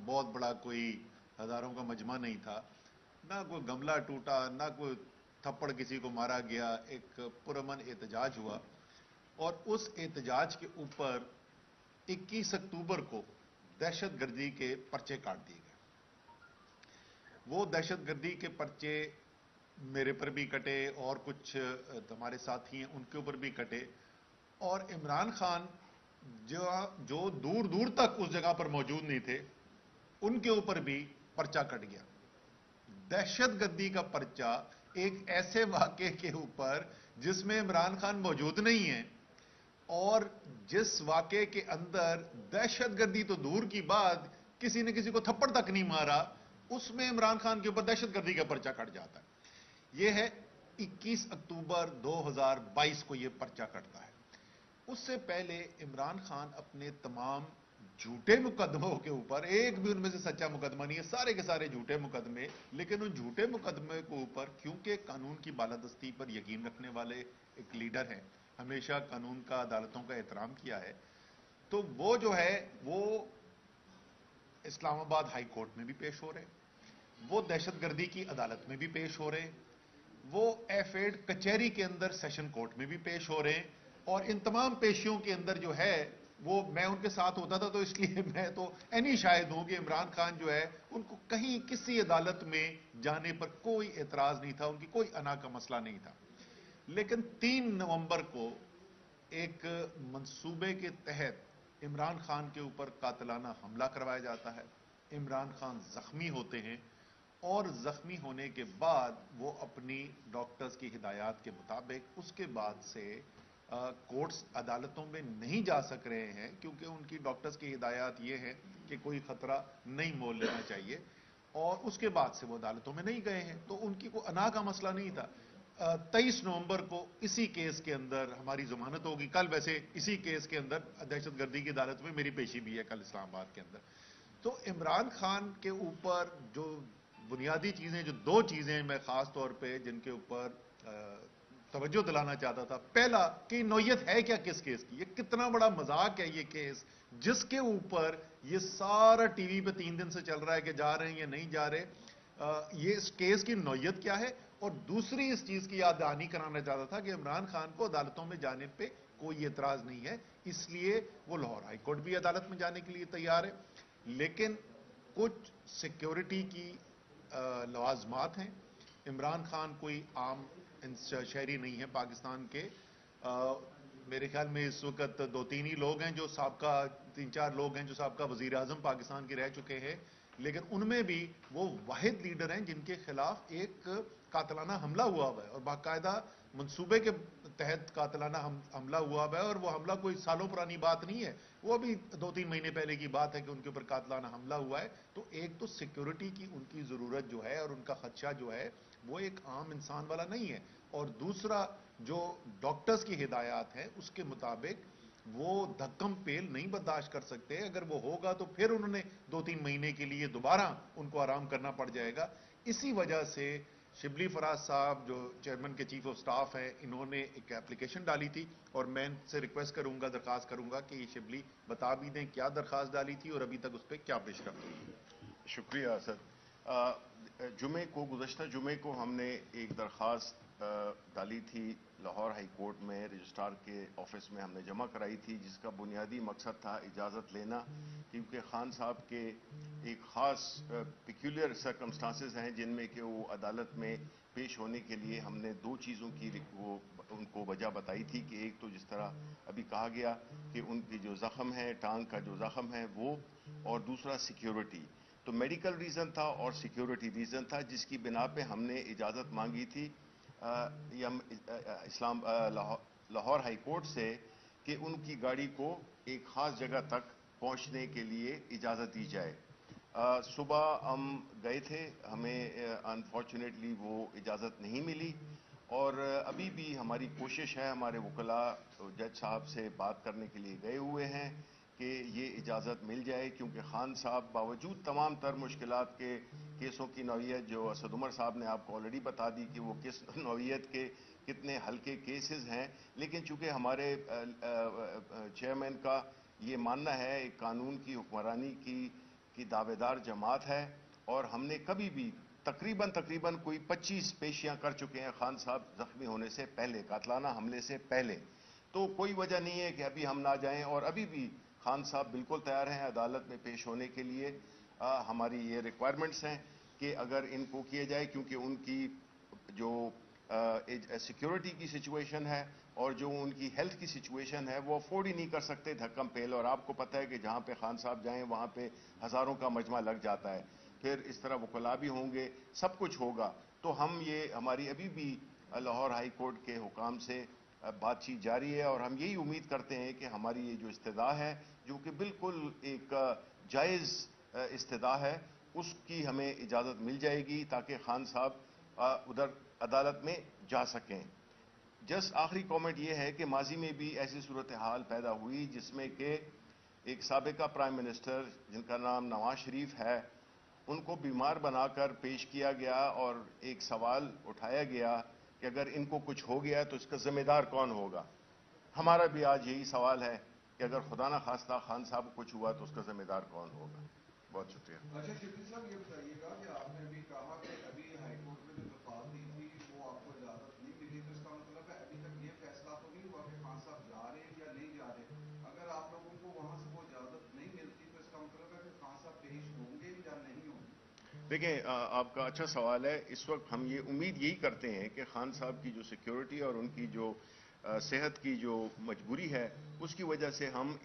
बहुत बड़ा कोई हजारों का मजमा नहीं था, ना कोई गमला टूटा, ना कोई थप्पड़ किसी को मारा गया। एक पुरअमन एहतजाज हुआ और उस एहतजाज के ऊपर 21 अक्टूबर को दहशतगर्दी के पर्चे काट दिए गए। वो दहशतगर्दी के पर्चे मेरे पर भी कटे और कुछ हमारे साथी हैं उनके ऊपर भी कटे, और इमरान खान जो दूर दूर तक उस जगह पर मौजूद नहीं थे उनके ऊपर भी पर्चा कट गया। दहशतगर्दी का पर्चा एक ऐसे वाक़े के ऊपर जिसमें इमरान खान मौजूद नहीं है, और जिस वाक़े के अंदर दहशतगर्दी तो दूर की बात, किसी ने किसी को थप्पड़ तक नहीं मारा, उसमें इमरान खान के ऊपर दहशतगर्दी का पर्चा कट जाता है। यह है 21 अक्टूबर 2022 को यह पर्चा कटता है। उससे पहले इमरान खान अपने तमाम झूठे मुकदमों के ऊपर, एक भी उनमें से सच्चा मुकदमा नहीं है, सारे के सारे झूठे मुकदमे, लेकिन उन झूठे मुकदमे के ऊपर क्योंकि कानून की बालादस्ती पर यकीन रखने वाले एक लीडर हैं, हमेशा कानून का, अदालतों का एहतराम किया है, तो वो जो है वो इस्लामाबाद हाई कोर्ट में भी पेश हो रहे, वो दहशतगर्दी की अदालत में भी पेश हो रहे, वो एफ8 कचहरी के अंदर सेशन कोर्ट में भी पेश हो रहे हैं। और इन तमाम पेशियों के अंदर जो है वो मैं उनके साथ होता था, तो इसलिए मैं तो एनी शायद हूं कि इमरान खान जो है उनको कहीं किसी अदालत में जाने पर कोई एतराज नहीं था, उनकी कोई अना का मसला नहीं था। लेकिन 3 नवंबर को एक मंसूबे के तहत इमरान खान के ऊपर कातिलाना हमला करवाया जाता है। इमरान खान जख्मी होते हैं और जख्मी होने के बाद वो अपनी डॉक्टर्स की हिदायत के मुताबिक उसके बाद से कोर्ट्स, अदालतों में नहीं जा सक रहे हैं, क्योंकि उनकी डॉक्टर्स की हिदायत ये है कि कोई खतरा नहीं मोल लेना चाहिए, और उसके बाद से वो अदालतों में नहीं गए हैं, तो उनकी कोई अना का मसला नहीं था। 23 नवंबर को इसी केस के अंदर हमारी जमानत होगी। कल वैसे इसी केस के अंदर दहशतगर्दी की अदालत में मेरी पेशी भी है कल इस्लामाबाद के अंदर। तो इमरान खान के ऊपर जो बुनियादी चीजें, जो 2 चीजें मैं खास तौर पे जिनके ऊपर तवज्जो दिलाना चाहता था, पहला कि नौयत है क्या किस केस की, ये कितना बड़ा मजाक है ये केस, जिसके ऊपर ये सारा टीवी पे 3 दिन से चल रहा है कि जा रहे हैं या नहीं जा रहे। ये इस केस की नौयत क्या है। और दूसरी इस चीज की याद दहानी कराना चाहता था कि इमरान खान को अदालतों में जाने पे कोई एतराज नहीं है, इसलिए वो लाहौर हाई कोर्ट भी अदालत में जाने के लिए तैयार है, लेकिन कुछ सिक्योरिटी की लवाजमात हैं। इमरान खान कोई आम शहरी नहीं है पाकिस्तान के। मेरे ख्याल में इस वक्त 2-3 ही लोग हैं जो साबका, 3-4 लोग हैं जो साबका वजीर आजम पाकिस्तान के रह चुके हैं, लेकिन उनमें भी वो वाहिद लीडर हैं जिनके खिलाफ एक कातिलाना हमला हुआ है, और बाकायदा मंसूबे के तहत कातिलाना हमला हुआ है, और वो हमला कोई सालों पुरानी बात नहीं है, वो अभी 2-3 महीने पहले की बात है कि उनके ऊपर कातिलाना हमला हुआ है। तो एक तो सिक्योरिटी की उनकी जरूरत जो है और उनका खदशा जो है वो एक आम इंसान वाला नहीं है, और दूसरा जो डॉक्टर्स की हिदायत है उसके मुताबिक वो धक्कम पेल नहीं बर्दाश्त कर सकते। अगर वो होगा तो फिर उन्होंने 2-3 महीने के लिए दोबारा उनको आराम करना पड़ जाएगा। इसी वजह से शिबली फराज साहब जो चेयरमैन के चीफ ऑफ स्टाफ हैं, इन्होंने एक एप्लीकेशन डाली थी, और मैं इनसे रिक्वेस्ट करूंगा, दरखास्त करूंगा कि ये शिबली बता भी दें क्या दरखास्त डाली थी और अभी तक उस पर क्या पेशरफ्त हुई। शुक्रिया असद। जुमे को, गुज़श्ता जुमे को हमने एक दरख्वास्त डाली थी लाहौर हाई कोर्ट में, रजिस्ट्रार के ऑफिस में हमने जमा कराई थी, जिसका बुनियादी मकसद था इजाज़त लेना, क्योंकि खान साहब के एक ख़ास पिक्यूलियर सर्कमस्टांसेस हैं जिनमें कि वो अदालत में पेश होने के लिए हमने 2 चीज़ों की वो उनको वजह बताई थी कि एक तो जिस तरह अभी कहा गया कि उनकी जो ज़ख्म है, टांग का जो ज़ख्म है वो, और दूसरा सिक्योरिटी। तो मेडिकल रीज़न था और सिक्योरिटी रीज़न था, जिसकी बिना पे हमने इजाज़त मांगी थी लाहौर हाई कोर्ट से कि उनकी गाड़ी को एक ख़ास जगह तक पहुंचने के लिए इजाज़त दी जाए। सुबह हम गए थे, हमें अनफॉर्चुनेटली वो इजाज़त नहीं मिली, और अभी भी हमारी कोशिश है, हमारे वकला जज साहब से बात करने के लिए गए हुए हैं कि ये इजाज़त मिल जाए, क्योंकि खान साहब बावजूद तमाम तर मुश्किलात के केसों की नौइयत जो असद उमर साहब ने आपको ऑलरेडी बता दी कि वो किस नौइयत के कितने हल्के केसेस हैं, लेकिन चूँकि हमारे चेयरमैन का ये मानना है एक कानून की हुक्मरानी की کی دعوے دار جماعت ہے اور ہم نے کبھی بھی تقریباً کوئی 25 پیشیاں کر چکے ہیں خان صاحب زخمی ہونے سے پہلے، قاتلانہ حملے سے پہلے. تو کوئی وجہ نہیں ہے کہ ابھی ہم نہ جائیں، اور ابھی بھی خان صاحب بالکل تیار ہیں عدالت میں پیش ہونے کے لیے. ہماری یہ ریکوائرمنٹس ہیں کہ اگر ان کو کیے جائے، کیونکہ ان کی جو سیکیورٹی کی سچویشن ہے اور جو ان کی ہیلتھ کی سچویشن ہے وہ افورڈ ہی نہیں کر سکتے دھکم پیل. اور آپ کو پتہ ہے کہ جہاں پہ خان صاحب جائیں وہاں پہ ہزاروں کا مجمع لگ جاتا ہے، پھر اس طرح وکلاء بھی ہوں گے، سب کچھ ہوگا. تو ہماری ابھی بھی لاہور ہائی کورٹ کے حکام سے بات چیت جاری ہے، اور ہم یہی امید کرتے ہیں کہ ہماری یہ جو استدعا ہے، جو کہ بالکل ایک جائز استدعا ہے، اس کی ہمیں اجازت مل جائے گی تاکہ خان صاحب ادھر عدالت میں جا سکیں. جسٹ آخری کامنٹ یہ ہے کہ ماضی میں بھی ایسی صورتحال پیدا ہوئی جس میں کہ ایک سابقہ پرائم منسٹر جن کا نام نواز شریف ہے، ان کو بیمار بنا کر پیش کیا گیا اور ایک سوال اٹھایا گیا کہ اگر ان کو کچھ ہو گیا تو اس کا ذمہ دار کون ہوگا. ہمارا بھی آج یہی سوال ہے کہ اگر خدا نہ خواستہ خان صاحب کو کچھ ہوا تو اس کا ذمہ دار کون ہوگا. بہت شکریہ. اچھا شفیع صاحب، یہ بتائیے گا کہ آپ نے ابھی کہا کہ ابھی ہائی کورٹ میں جو درخواست دی تھی وہ آپ کو اجازت نہیں ملی، تو اس کا مطلب ہے ابھی تک یہ فیصلہ تو نہیں ہوا کہ خان صاحب جا رہے ہیں یا نہیں جا رہے. اگر آپ لوگوں کو وہاں سے وہ اجازت نہیں ملتی تو اس کا مطلب ہے کہ خان صاحب پیش ہوں گے یا نہیں ہوں گے؟ دیکھیں، آپ کا اچھا سوال ہے. اس وقت ہم یہ امید یہی کرتے ہیں کہ خان صاحب کی جو سیکیورٹی اور ان کی جو صحت کی جو مجبوری ہے، اس کی وجہ سے ہم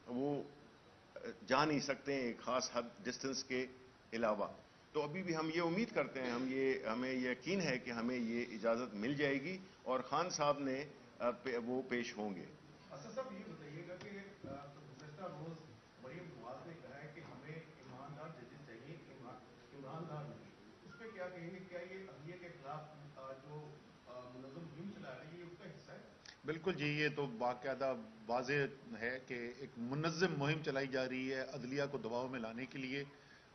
وہ جا نہیں سکتے ہیں ایک خاص حد ڈسٹنس کے علاوہ. تو ابھی بھی ہم یہ امید کرتے ہیں، ہمیں یقین ہے کہ ہمیں یہ اجازت مل جائے گی اور خان صاحب نے وہ پیش ہوں گے. اسد صاحب، یہ بتائیے گا کہ گزشتہ روز مریم نواز نے کہا ہے کہ ہمیں ایماندار ججز چاہیے، ایماندار نہیں. اس پہ کیا کہیں گے؟ کیا یہ عدلیہ کے خلاف جو منظم مہم چلا رہی ہے اس کا حصہ ہے؟ بالکل جی، یہ تو باقاعدہ واضح ہے کہ ایک منظم مہم چلائی جا رہی ہے عدلیہ کو دباؤ میں لانے کے لیے.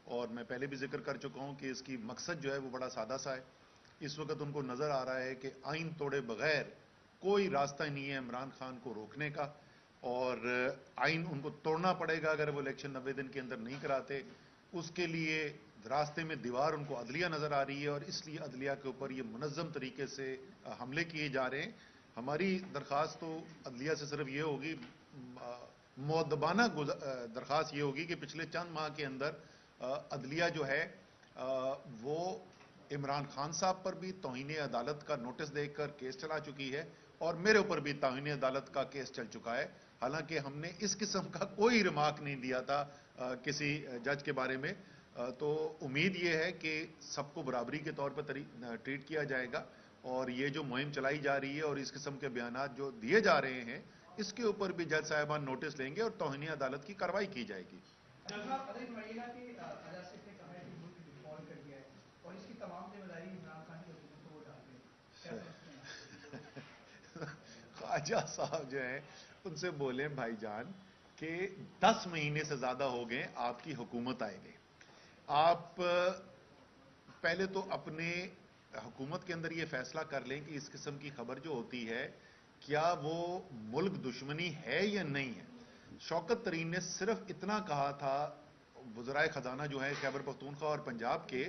اور میں پہلے بھی ذکر کر چکا ہوں کہ اس کی مقصد جو ہے وہ بڑا سادہ سا ہے. اس وقت ان کو نظر آ رہا ہے کہ آئین توڑے بغیر کوئی راستہ ہی نہیں ہے عمران خان کو روکنے کا، اور آئین ان کو توڑنا پڑے گا اگر وہ الیکشن 90 دن کے اندر نہیں کراتے. اس کے لیے راستے میں دیوار ان کو عدلیہ نظر آ رہی ہے، اور اس لیے عدلیہ کے اوپر یہ منظم طریقے سے حملے کیے جا رہے ہیں. ہماری درخواست تو عدلیہ سے صرف یہ ہوگی، مؤدبانہ درخواست یہ ہوگی کہ پچھلے چند ماہ کے اندر عدلیہ جو ہے وہ عمران خان صاحب پر بھی توہین عدالت کا نوٹس دے کر کیس چلا چکی ہے، اور میرے اوپر بھی توہین عدالت کا کیس چل چکا ہے. حالانکہ ہم نے اس قسم کا کوئی ریمارک نہیں دیا تھا کسی جج کے بارے میں. تو امید یہ ہے کہ سب کو برابری کے طور پر ٹریٹ کیا جائے گا، اور یہ جو مہم چلائی جا رہی ہے اور اس قسم کے بیانات جو دیے جا رہے ہیں اس کے اوپر بھی جج صاحبان نوٹس لیں گے اور توہین عدالت کی کارروائی کی جائے گی. خواجہ صاحب جو ہیں ان سے بولیں بھائی جان کہ 10 مہینے سے زیادہ ہو گئے آپ کی حکومت آئے گئے. آپ پہلے تو اپنے حکومت کے اندر یہ فیصلہ کر لیں کہ اس قسم کی خبر جو ہوتی ہے کیا وہ ملک دشمنی ہے یا نہیں ہے. شوکت ترین نے صرف اتنا کہا تھا وزرائے خزانہ جو ہے خیبر پختونخوا اور پنجاب کے،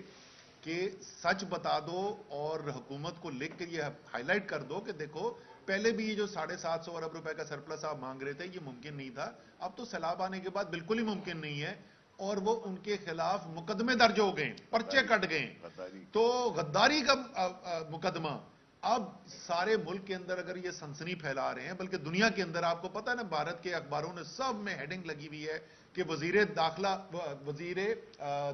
کہ سچ بتا دو اور حکومت کو لکھ کے یہ ہائی لائٹ کر دو کہ دیکھو پہلے بھی یہ جو 750 ارب روپے کا سرپلس آپ مانگ رہے تھے یہ ممکن نہیں تھا، اب تو سیلاب آنے کے بعد بالکل ہی ممکن نہیں ہے. اور وہ ان کے خلاف مقدمے درج ہو گئے، پرچے کٹ گئے. تو غداری کا مقدمہ اب سارے ملک کے اندر اگر یہ سنسنی پھیلا رہے ہیں، بلکہ دنیا کے اندر آپ کو پتا ہے نا بھارت کے اخباروں نے سب میں ہیڈنگ لگی ہوئی ہے کہ وزیر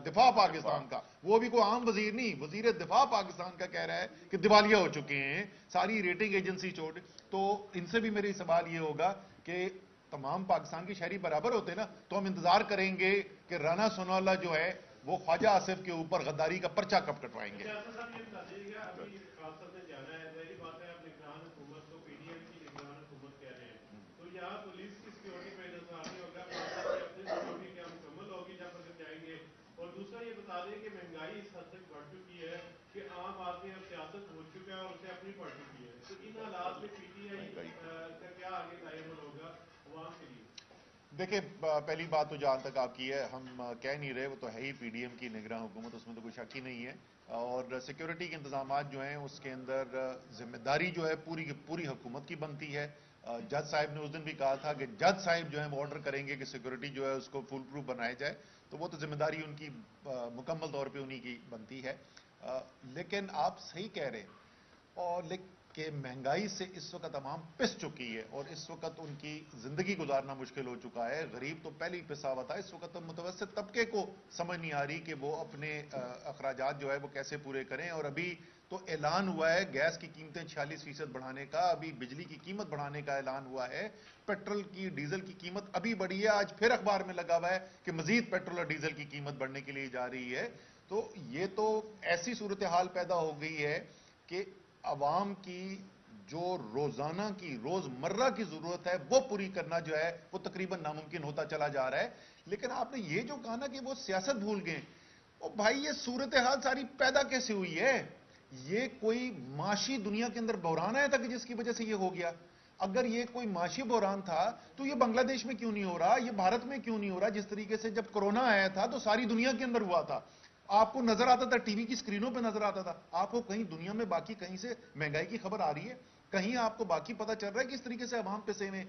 دفاع پاکستان کا، وہ بھی کوئی عام وزیر نہیں، وزیر دفاع پاکستان کا کہہ رہا ہے کہ دیوالیہ ہو چکے ہیں ساری ریٹنگ ایجنسی چھوڑ. تو ان سے بھی میری سوال یہ ہوگا کہ تمام پاکستان کے شہری برابر ہوتے ہیں نا، تو ہم انتظار کریں گے کہ رانا سوناللہ جو ہے وہ خواجہ آصف کے اوپر غداری کا پرچہ کب کٹوائیں گے. اور دوسرا یہ بتا دیں کہ مہنگائی اس حد تک بڑھ چکی ہے کہ عام آدمی اب سیاست ہو چکا ہے اور اسے اپنی پڑ چکی ہے. تو ان حالات میں پی ٹی آئی کا کیا آگے قائم ہوگا عوام کے لیے؟ देखिए, पहली बात तो जहां तक आपकी है, हम कह नहीं रहे, वो तो है ही पीडीएम की निगरान हुकूमत, उसमें तो कोई शक ही नहीं है। और सिक्योरिटी के इंतजाम जो हैं उसके अंदर जिम्मेदारी जो है पूरी की पूरी हुकूमत की बनती है। जज साहब ने उस दिन भी कहा था कि जज साहब जो है वो ऑर्डर करेंगे कि सिक्योरिटी जो है उसको फुल प्रूफ बनाया जाए, तो वो तो जिम्मेदारी उनकी मुकम्मल तौर पर उन्हीं की बनती है। लेकिन आप सही कह रहे हैं, और कि महंगाई से इस वक्त तमाम पिस चुकी है और इस वक्त उनकी जिंदगी गुजारना मुश्किल हो चुका है। गरीब तो पहले ही पिसा हुआ था, इस वक्त तो मुतवस्सित तबके को समझ नहीं आ रही कि वो अपने अखराजात जो है वो कैसे पूरे करें। और अभी तो ऐलान हुआ है गैस की कीमतें 46% बढ़ाने का, अभी बिजली की कीमत बढ़ाने का ऐलान हुआ है, पेट्रोल की डीजल की कीमत अभी बढ़ी है, आज फिर अखबार में लगा हुआ है कि मजीद पेट्रोल और डीजल की कीमत बढ़ने के लिए जा रही है। तो ये तो ऐसी सूरत हाल पैदा हो गई है कि अवाम की जो रोजाना की रोजमर्रा की जरूरत है वो पूरी करना जो है वो तकरीबन नामुमकिन होता चला जा रहा है। लेकिन आपने ये जो कहा ना कि वो सियासत भूल गए, ओ भाई ये सूरत हाल सारी पैदा कैसे हुई है? ये कोई माशी दुनिया के अंदर बहरान आया था कि जिसकी वजह से ये हो गया? अगर ये कोई माशी बहरान था तो ये बांग्लादेश में क्यों नहीं हो रहा, ये भारत में क्यों नहीं हो रहा? जिस तरीके से जब कोरोना आया था तो सारी दुनिया के अंदर हुआ था, आपको नजर आता था, टीवी की स्क्रीनों पे नजर आता था। आपको कहीं दुनिया में बाकी कहीं से महंगाई की खबर आ रही है? कहीं आपको बाकी पता चल रहा है कि इस तरीके से अवाम पिसे में?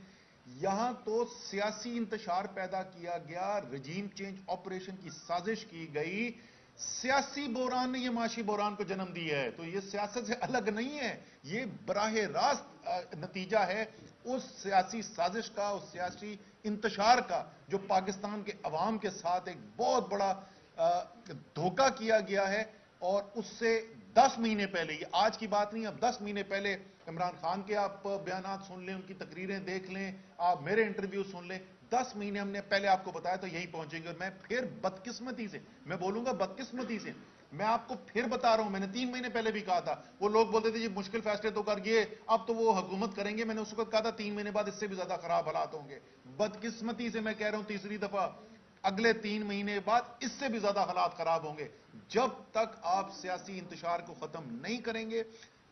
यहां तो सियासी इंतशार पैदा किया गया, रजीम चेंज ऑपरेशन की साजिश की गई, सियासी बोरान ने यह माशी बोरान को जन्म दिया है। तो यह सियासत से अलग नहीं है, यह बराह रास्त नतीजा है उस सियासी साजिश का, उस सियासी इंतशार का जो पाकिस्तान के अवाम के साथ एक बहुत बड़ा धोखा किया गया है। और उससे 10 महीने पहले, ये आज की बात नहीं, अब 10 महीने पहले इमरान खान के आप बयानात सुन लें, उनकी तकरीरें देख लें, आप मेरे इंटरव्यू सुन लें, 10 महीने हमने पहले आपको बताया तो यही पहुंचेंगे। और मैं फिर बदकिस्मती से, मैं बोलूंगा बदकिस्मती से, मैं आपको फिर बता रहा हूं, मैंने 3 महीने पहले भी कहा था, वो लोग बोलते थे जी मुश्किल फैसले तो कर गए, अब तो वो हुकूमत करेंगे, मैंने उस वक्त कहा था 3 महीने बाद इससे भी ज्यादा खराब हालात होंगे। बदकिस्मती से मैं कह रहा हूं तीसरी दफा, अगले 3 महीने बाद इससे भी ज्यादा हालात खराब होंगे जब तक आप सियासी इंतशार को खत्म नहीं करेंगे।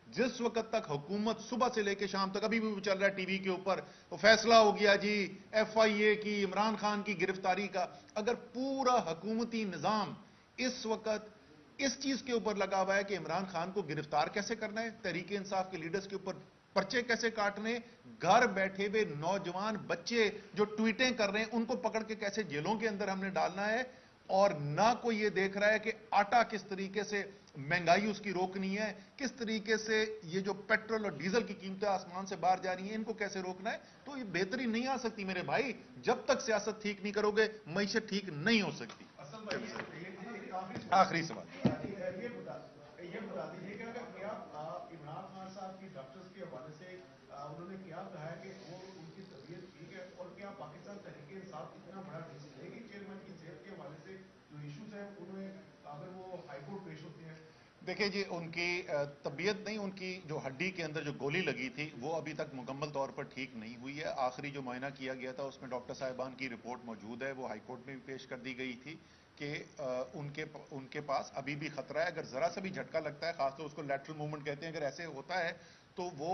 जिस वक्त तक हुकूमत सुबह से लेकर शाम तक, अभी भी चल रहा है टीवी के ऊपर, तो फैसला हो गया जी FIA की, इमरान खान की गिरफ्तारी का। अगर पूरा हुकूमती निजाम इस वक्त इस चीज के ऊपर लगा हुआ है कि इमरान खान को गिरफ्तार कैसे करना है, तहरीक इंसाफ के लीडर्स के ऊपर पर्चे कैसे काटने, घर बैठे हुए नौजवान बच्चे जो ट्वीटें कर रहे हैं उनको पकड़ के कैसे जेलों के अंदर हमने डालना है, और ना कोई ये देख रहा है कि आटा किस तरीके से महंगाई उसकी रोकनी है, किस तरीके से ये जो पेट्रोल और डीजल की कीमतें आसमान से बाहर जा रही हैं इनको कैसे रोकना है। तो ये बेहतरी नहीं आ सकती मेरे भाई, जब तक सियासत ठीक नहीं करोगे मईशत ठीक नहीं हो सकती। आखिरी सवाल ये बता दीजिए कि अगर क्या इमरान खान साहब की डॉक्टर्स के हवाले से उन्होंने क्या कहा है कि वो उनकी तबीयत ठीक है, और क्या पाकिस्तान तहरीक इंसाफ इतना बड़ा डिसीजन लेगी चेयरमैन की सेहत के हवाले से जो इश्यूज हैं उन्हें, अगर वो हाईकोर्ट पेश होते हैं? देखिए जी, उनकी तबीयत नहीं, उनकी जो हड्डी के अंदर जो गोली लगी थी वो अभी तक मुकम्मल तौर पर ठीक नहीं हुई है। आखिरी जो मुआयना किया गया था उसमें डॉक्टर साहिबान की रिपोर्ट मौजूद है, वो हाईकोर्ट में भी पेश कर दी गई थी कि उनके पास अभी भी खतरा है। अगर जरा सा भी झटका लगता है, खासतौर उसको लैटरल मूवमेंट कहते हैं, अगर ऐसे होता है तो वो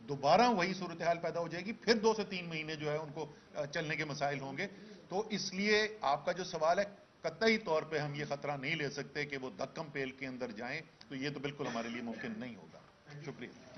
दोबारा वही सूरत हाल पैदा हो जाएगी, फिर 2 से 3 महीने जो है उनको चलने के मसाइल होंगे। तो इसलिए आपका जो सवाल है, कतई तौर पे हम ये खतरा नहीं ले सकते कि वो धक्कम पेल के अंदर जाएं, तो ये तो बिल्कुल हमारे लिए मुमकिन नहीं होगा। शुक्रिया।